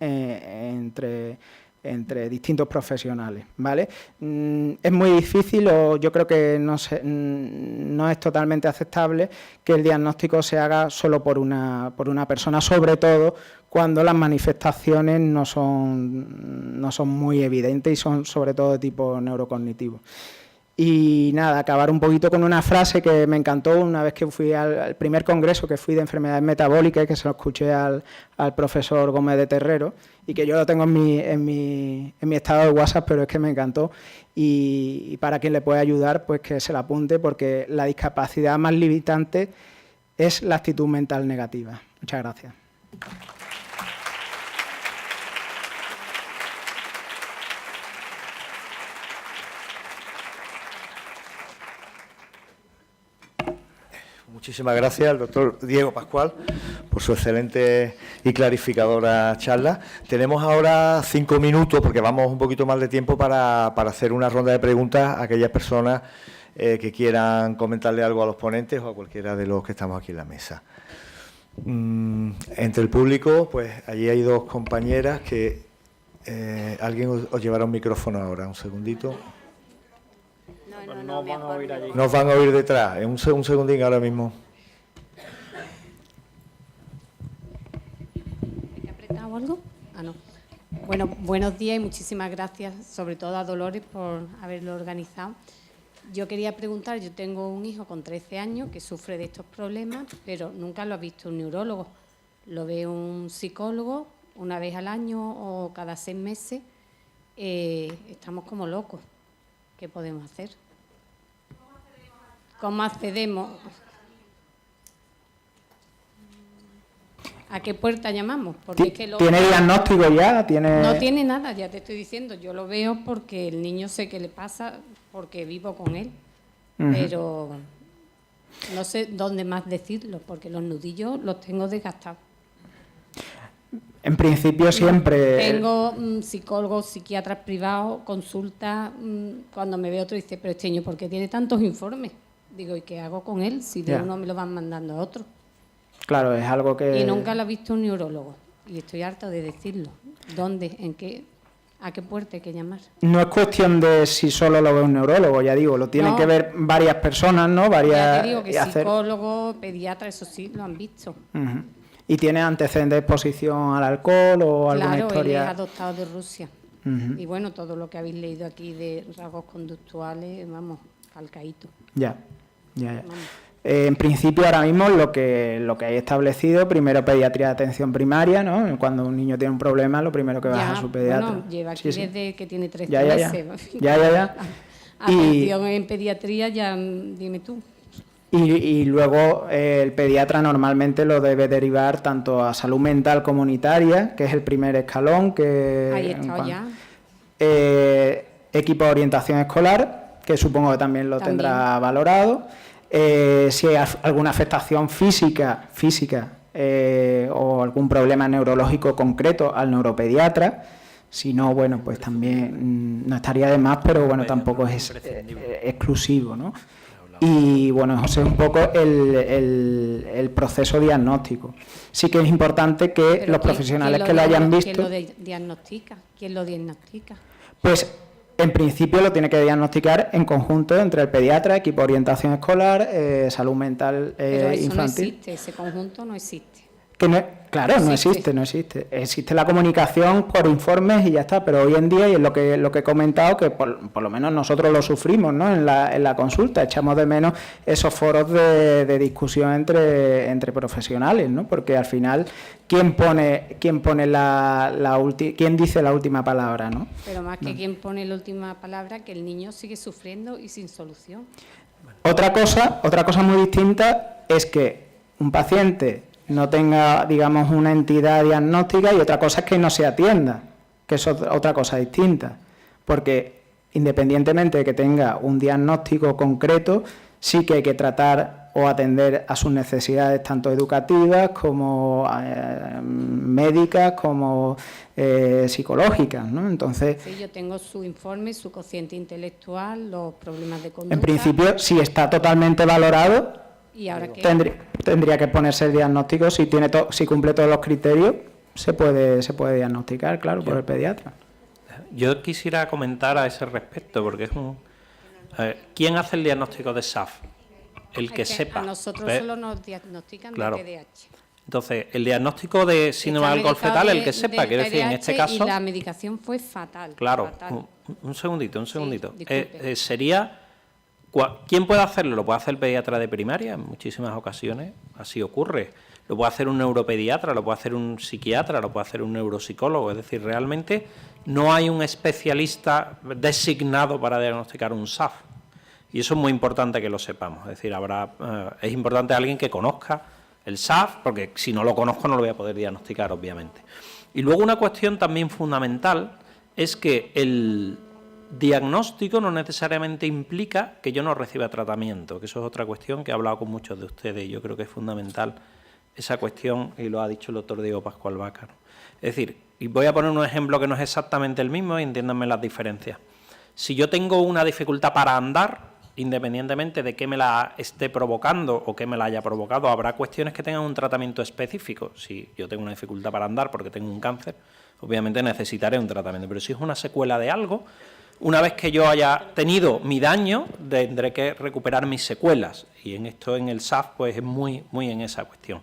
entre distintos profesionales, ¿vale? Es muy difícil, o yo creo que no es totalmente aceptable que el diagnóstico se haga solo por una persona, sobre todo cuando las manifestaciones no son muy evidentes y son sobre todo de tipo neurocognitivo. Y nada, acabar un poquito con una frase que me encantó una vez que fui al primer congreso que fui de enfermedades metabólicas, que se lo escuché al profesor Gómez de Terrero, y que yo lo tengo en mi estado de WhatsApp, pero es que me encantó. Y para quien le pueda ayudar, pues que se la apunte, porque la discapacidad más limitante es la actitud mental negativa. Muchas gracias. Muchísimas gracias al doctor Diego Pascual por su excelente y clarificadora charla. Tenemos ahora 5 minutos, porque vamos un poquito más de tiempo, para hacer una ronda de preguntas a aquellas personas que quieran comentarle algo a los ponentes o a cualquiera de los que estamos aquí en la mesa. Entre el público, pues allí hay 2 compañeras que... alguien os llevará un micrófono ahora, un segundito. No van a oír allí. Nos van a oír detrás. Un segundín ahora mismo. ¿He apretado algo? Ah, no. Bueno, buenos días y muchísimas gracias, sobre todo a Dolores, por haberlo organizado. Yo quería preguntar, yo tengo un hijo con 13 años que sufre de estos problemas, pero nunca lo ha visto un neurólogo. Lo ve un psicólogo una vez al año o cada 6 meses. Estamos como locos. ¿Qué podemos hacer? ¿Cómo accedemos? ¿A qué puerta llamamos? Porque es que ¿Tiene diagnóstico ya? No tiene nada, ya te estoy diciendo. Yo lo veo porque el niño sé qué le pasa, porque vivo con él. Pero no sé dónde más decirlo, porque los nudillos los tengo desgastados. En principio siempre... Tengo psicólogos, psiquiatras privados, consultas. Cuando me ve otro dice, pero este niño, ¿por qué tiene tantos informes? Digo, ¿y qué hago con él si de uno me lo van mandando a otro? Claro, es algo que... Y nunca lo ha visto un neurólogo. Y estoy harta de decirlo. ¿Dónde? ¿En qué? ¿A qué puerta hay que llamar? No es cuestión de si solo lo ve un neurólogo, ya digo, lo tienen que ver varias personas, ¿no? Ya te digo que psicólogos, pediatras, eso sí, lo han visto. ¿Y tiene antecedentes de exposición al alcohol o alguna historia? Claro, él es adoptado de Rusia. Y bueno, todo lo que habéis leído aquí de rasgos conductuales, vamos, calcaíto. Ya. En principio, ahora mismo, lo que hay establecido, primero pediatría de atención primaria, ¿no? Cuando un niño tiene un problema, lo primero que va a su pediatra. Bueno, lleva aquí desde que tiene 13 meses. Ya. Atención en pediatría, ya dime tú. Y luego el pediatra normalmente lo debe derivar tanto a salud mental comunitaria, que es el primer escalón. Ahí está ya. Equipo de orientación escolar, que supongo que también lo tendrá valorado. Si hay alguna afectación física o algún problema neurológico concreto al neuropediatra. Si no, bueno, pues también no estaría de más, pero bueno, tampoco es exclusivo, ¿no? Y bueno, ese es un poco el proceso diagnóstico. Sí que es importante que los profesionales que lo hayan visto... ¿Quién lo diagnostica? ¿Quién lo diagnostica? Pues en principio lo tiene que diagnosticar en conjunto entre el pediatra, equipo de orientación escolar, salud mental pero eso infantil. No existe, ese conjunto no existe. Claro, no existe. Existe la comunicación por informes y ya está, pero hoy en día, y es lo que he comentado, que por lo menos nosotros lo sufrimos, ¿no? en la consulta, echamos de menos esos foros de discusión entre profesionales, ¿no? Porque al final, ¿quién dice la última palabra, ¿no? Pero más que quién pone la última palabra, que el niño sigue sufriendo y sin solución. Otra cosa muy distinta es que un paciente no tenga, digamos, una entidad diagnóstica, y otra cosa es que no se atienda, que es otra cosa distinta, porque independientemente de que tenga un diagnóstico concreto, sí que hay que tratar o atender a sus necesidades tanto educativas como médicas, como psicológicas, ¿no? Entonces, sí, yo tengo su informe, su cociente intelectual, los problemas de conducta. En principio, si está totalmente valorado, ¿y ahora qué? Tendría que ponerse el diagnóstico. Si cumple todos los criterios, se puede diagnosticar, claro, por el pediatra. Yo quisiera comentar a ese respecto, porque es ¿quién hace el diagnóstico de SAF? El que sepa. A nosotros solo nos diagnostican de TDAH. Entonces, el diagnóstico de síndrome de alcohol fetal, el que sepa, quiero decir, en este caso... Y la medicación fue fatal. Claro, fatal. Un segundito. Sí, sería... ¿Quién puede hacerlo? Lo puede hacer el pediatra de primaria, en muchísimas ocasiones así ocurre. Lo puede hacer un neuropediatra, lo puede hacer un psiquiatra, lo puede hacer un neuropsicólogo. Es decir, realmente no hay un especialista designado para diagnosticar un SAF. Y eso es muy importante que lo sepamos. Es decir, es importante alguien que conozca el SAF, porque si no lo conozco no lo voy a poder diagnosticar, obviamente. Y luego una cuestión también fundamental es que el diagnóstico no necesariamente implica que yo no reciba tratamiento, que eso es otra cuestión que he hablado con muchos de ustedes y yo creo que es fundamental esa cuestión, y lo ha dicho el doctor Diego Pascual Vaca, ¿no? Es decir, y voy a poner un ejemplo que no es exactamente el mismo, y entiéndanme las diferencias. Si yo tengo una dificultad para andar, independientemente de qué me la esté provocando o qué me la haya provocado, habrá cuestiones que tengan un tratamiento específico. Si yo tengo una dificultad para andar porque tengo un cáncer, obviamente necesitaré un tratamiento, pero si es una secuela de algo, una vez que yo haya tenido mi daño, tendré que recuperar mis secuelas. Y en esto, en el SAF, pues es muy en esa cuestión.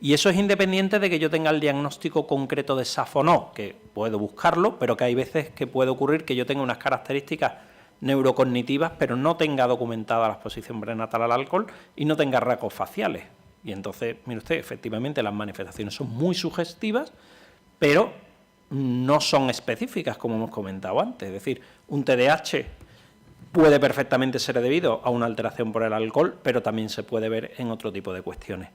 Y eso es independiente de que yo tenga el diagnóstico concreto de SAF o no, que puedo buscarlo, pero que hay veces que puede ocurrir que yo tenga unas características neurocognitivas, pero no tenga documentada la exposición prenatal al alcohol y no tenga rasgos faciales. Y entonces, mire usted, efectivamente las manifestaciones son muy sugestivas, pero no son específicas, como hemos comentado antes. Es decir, un TDAH puede perfectamente ser debido a una alteración por el alcohol, pero también se puede ver en otro tipo de cuestiones.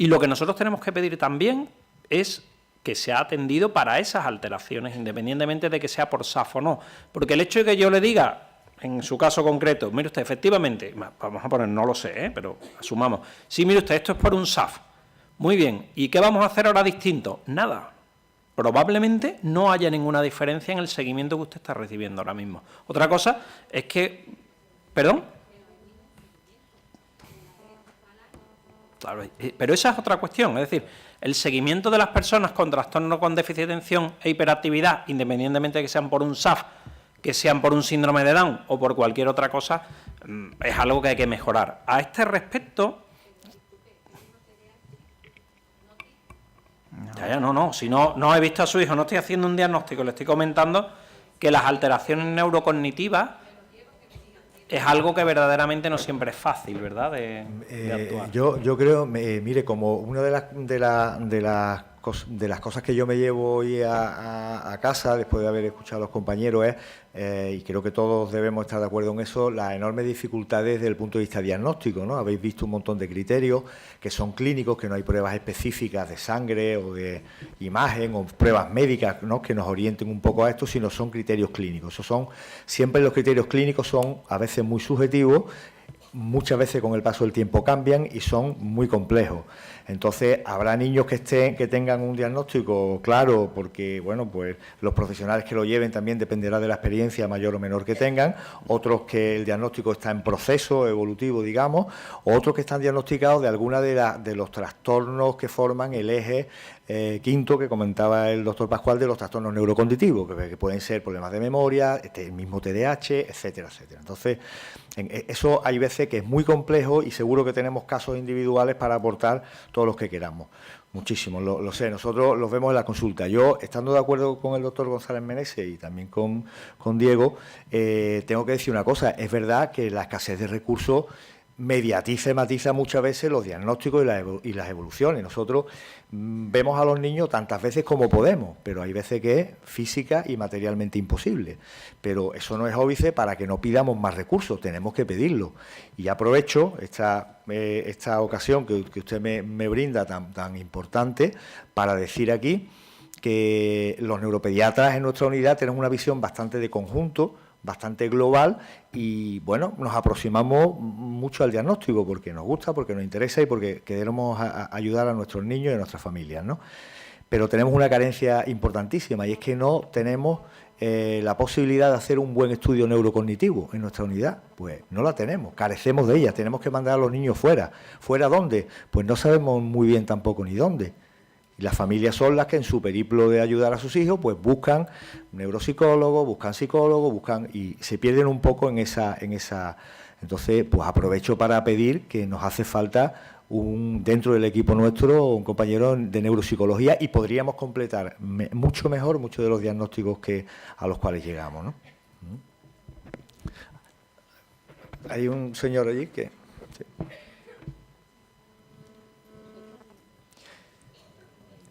Y lo que nosotros tenemos que pedir también es que sea atendido para esas alteraciones, independientemente de que sea por SAF o no. Porque el hecho de que yo le diga, en su caso concreto, mire usted, efectivamente, vamos a poner, no lo sé, pero asumamos, sí, mire usted, esto es por un SAF. Muy bien, ¿y qué vamos a hacer ahora distinto? Nada. Probablemente no haya ninguna diferencia en el seguimiento que usted está recibiendo ahora mismo. Otra cosa es que... ¿Perdón? Claro, pero esa es otra cuestión, es decir, el seguimiento de las personas con trastorno con déficit de atención e hiperactividad, independientemente de que sean por un SAF, que sean por un síndrome de Down o por cualquier otra cosa, es algo que hay que mejorar. A este respecto... No, si no he visto a su hijo, no estoy haciendo un diagnóstico, le estoy comentando que las alteraciones neurocognitivas es algo que verdaderamente no siempre es fácil, ¿verdad?, de actuar. Yo creo, mire, como una de las cosas que yo me llevo hoy a casa, después de haber escuchado a los compañeros, y creo que todos debemos estar de acuerdo en eso, las enormes dificultades desde el punto de vista diagnóstico, ¿no? Habéis visto un montón de criterios que son clínicos, que no hay pruebas específicas de sangre o de imagen o pruebas médicas, ¿no?, que nos orienten un poco a esto, sino son criterios clínicos. Siempre los criterios clínicos son a veces muy subjetivos, muchas veces con el paso del tiempo cambian y son muy complejos. Entonces, habrá niños que tengan un diagnóstico claro, porque, bueno, pues los profesionales que lo lleven también dependerá de la experiencia mayor o menor que tengan, otros que el diagnóstico está en proceso evolutivo, digamos, otros que están diagnosticados de alguna de los trastornos que forman el eje quinto que comentaba el doctor Pascual de los trastornos neurocognitivos, que pueden ser problemas de memoria, el mismo TDAH, etcétera, etcétera. Entonces, eso hay veces que es muy complejo y seguro que tenemos casos individuales para aportar todos los que queramos. Muchísimos, lo sé, nosotros los vemos en la consulta. Yo, estando de acuerdo con el doctor González Meneses y también con Diego, tengo que decir una cosa, es verdad que la escasez de recursos mediatiza y matiza muchas veces los diagnósticos y las evoluciones. Nosotros vemos a los niños tantas veces como podemos, pero hay veces que es física y materialmente imposible. Pero eso no es óbice para que no pidamos más recursos, tenemos que pedirlo. Y aprovecho esta ocasión que usted me brinda tan importante para decir aquí que los neuropediatras en nuestra unidad tenemos una visión bastante de conjunto, bastante global y, bueno, nos aproximamos mucho al diagnóstico porque nos gusta, porque nos interesa y porque queremos ayudar a nuestros niños y a nuestras familias, ¿no? Pero tenemos una carencia importantísima y es que no tenemos la posibilidad de hacer un buen estudio neurocognitivo en nuestra unidad. Pues no la tenemos, carecemos de ella, tenemos que mandar a los niños fuera. ¿Fuera dónde? Pues no sabemos muy bien tampoco ni dónde. Y las familias son las que en su periplo de ayudar a sus hijos, pues buscan neuropsicólogos, buscan psicólogos, y se pierden un poco en esa. Entonces, pues aprovecho para pedir que nos hace falta dentro del equipo nuestro un compañero de neuropsicología y podríamos completar mucho mejor muchos de los diagnósticos a los cuales llegamos, ¿no? Hay un señor allí que...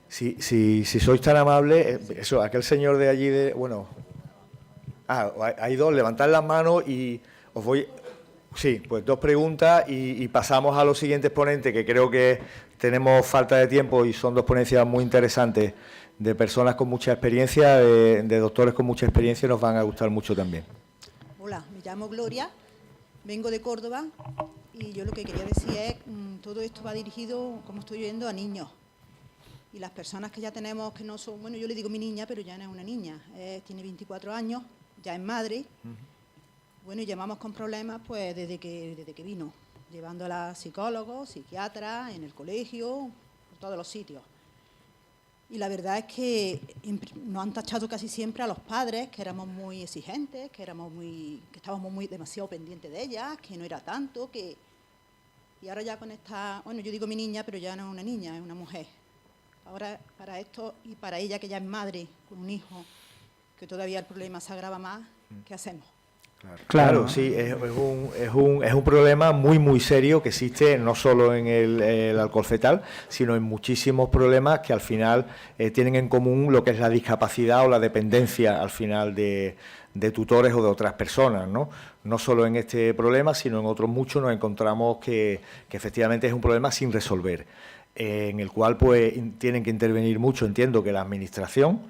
Sí. Si sois tan amables, aquel señor de allí, hay dos, levantad las manos y os voy... Sí, pues dos preguntas y pasamos a los siguientes ponentes, que creo que tenemos falta de tiempo y son dos ponencias muy interesantes de personas con mucha experiencia, de doctores con mucha experiencia, y nos van a gustar mucho también. Hola, me llamo Gloria, vengo de Córdoba y yo lo que quería decir es todo esto va dirigido, como estoy viendo, a niños. Y las personas que ya tenemos, que no son, bueno, yo le digo mi niña, pero ya no es una niña, tiene 24 años, ya es madre. Bueno, y llevamos con problemas pues desde que vino, llevándola a psicólogos, psiquiatras, en el colegio, por todos los sitios. Y la verdad es que nos han tachado casi siempre a los padres, que éramos muy exigentes, que estábamos demasiado pendientes de ellas, que no era tanto, y ahora ya con esta, bueno, yo digo mi niña, pero ya no es una niña, es una mujer. Ahora, para esto y para ella, que ya es madre, con un hijo, que todavía el problema se agrava más, ¿qué hacemos? Claro, sí, es un problema muy, muy serio que existe no solo en el alcohol fetal, sino en muchísimos problemas que al final tienen en común lo que es la discapacidad o la dependencia al final de tutores o de otras personas, ¿no? No solo en este problema, sino en otros muchos nos encontramos que efectivamente es un problema sin resolver. en el cual pues tienen que intervenir mucho, entiendo que la administración,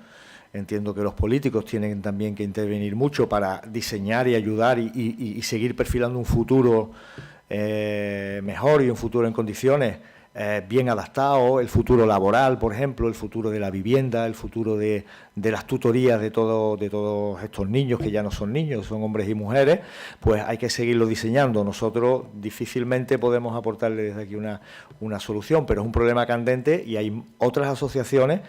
entiendo que los políticos tienen también que intervenir mucho para diseñar y ayudar y seguir perfilando un futuro mejor y un futuro en condiciones bien adaptado, el futuro laboral, por ejemplo, el futuro de la vivienda, el futuro de las tutorías de todos estos niños que ya no son niños, son hombres y mujeres, pues hay que seguirlo diseñando. Nosotros difícilmente podemos aportarle desde aquí una solución, pero es un problema candente y hay otras asociaciones,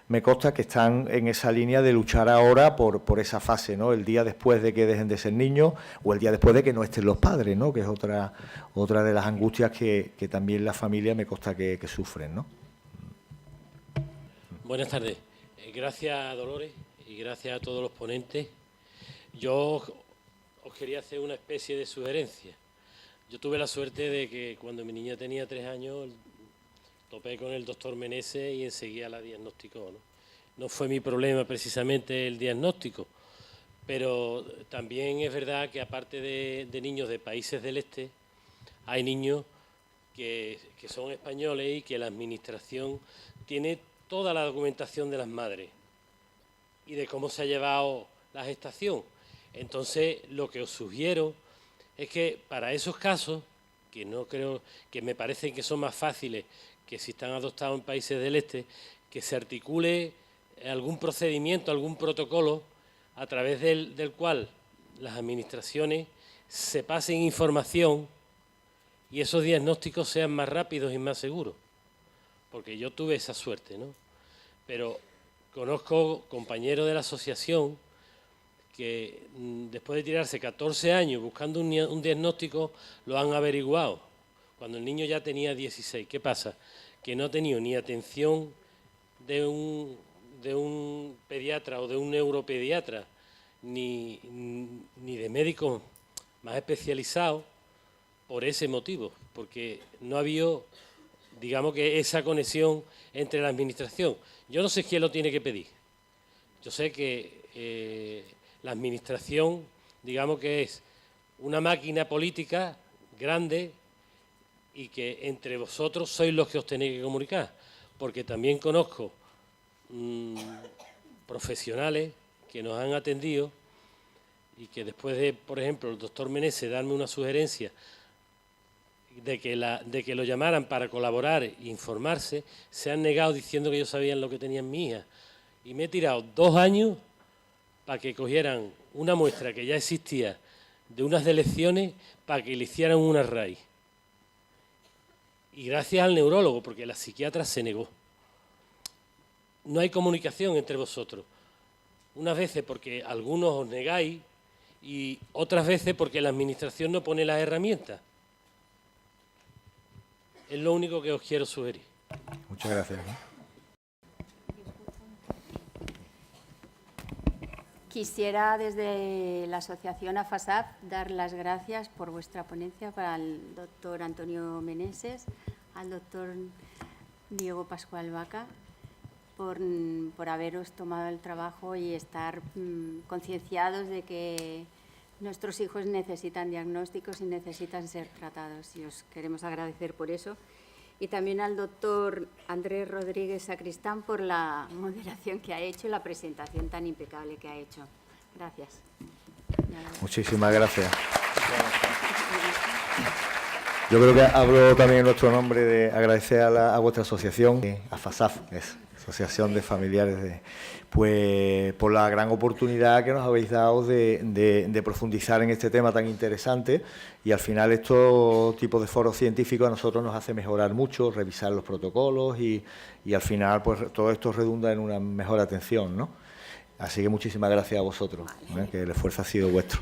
me consta, que están en esa línea de luchar ahora por esa fase, ¿no? El día después de que dejen de ser niños o el día después de que no estén los padres, ¿no? Que es otra de las angustias que también las familias me consta que sufren, ¿no? Buenas tardes. Gracias a Dolores y gracias a todos los ponentes. Yo os quería hacer una especie de sugerencia. Yo tuve la suerte de que cuando mi niña tenía 3 años topé con el doctor Meneses y enseguida la diagnosticó, ¿no? No fue mi problema precisamente el diagnóstico, pero también es verdad que aparte de niños de países del este, hay niños que son españoles y que la administración tiene toda la documentación de las madres y de cómo se ha llevado la gestación. Entonces, lo que os sugiero es que para esos casos, que no creo, que me parece que son más fáciles que si están adoptados en países del este, que se articule algún procedimiento, algún protocolo a través del cual las administraciones se pasen información y esos diagnósticos sean más rápidos y más seguros. Porque yo tuve esa suerte, ¿no? Pero conozco compañeros de la asociación que después de tirarse 14 años buscando un diagnóstico, lo han averiguado cuando el niño ya tenía 16. ¿Qué pasa? Que no ha tenido ni atención de un pediatra o de un neuropediatra, ni de médicos más especializados por ese motivo, porque no ha habido, digamos, que esa conexión entre la administración. Yo no sé quién lo tiene que pedir. Yo sé que la administración, digamos que es una máquina política grande y que entre vosotros sois los que os tenéis que comunicar, porque también conozco profesionales que nos han atendido y que después de, por ejemplo, el doctor Meneses darme una sugerencia de que lo llamaran para colaborar e informarse, se han negado diciendo que ellos sabían lo que tenían mi hija. Y me he tirado 2 años para que cogieran una muestra que ya existía de unas elecciones para que le hicieran una raíz. Y gracias al neurólogo, porque la psiquiatra se negó. No hay comunicación entre vosotros. Unas veces porque algunos os negáis y otras veces porque la administración no pone las herramientas. Es lo único que os quiero sugerir. Muchas gracias. Quisiera desde la asociación AFASAF dar las gracias por vuestra ponencia para el doctor Antonio Meneses, al doctor Diego Pascual Vaca, por haberos tomado el trabajo y estar concienciados de que nuestros hijos necesitan diagnósticos y necesitan ser tratados, y os queremos agradecer por eso. Y también al doctor Andrés Rodríguez Sacristán por la moderación que ha hecho y la presentación tan impecable que ha hecho. Gracias. Muchísimas gracias. Yo creo que hablo también en nuestro nombre de agradecer a vuestra asociación, AFASAF, es Asociación de Familiares, pues por la gran oportunidad que nos habéis dado de profundizar en este tema tan interesante, y al final estos tipos de foros científicos a nosotros nos hace mejorar mucho, revisar los protocolos y al final pues todo esto redunda en una mejor atención, ¿no? Así que muchísimas gracias a vosotros, que el esfuerzo ha sido vuestro.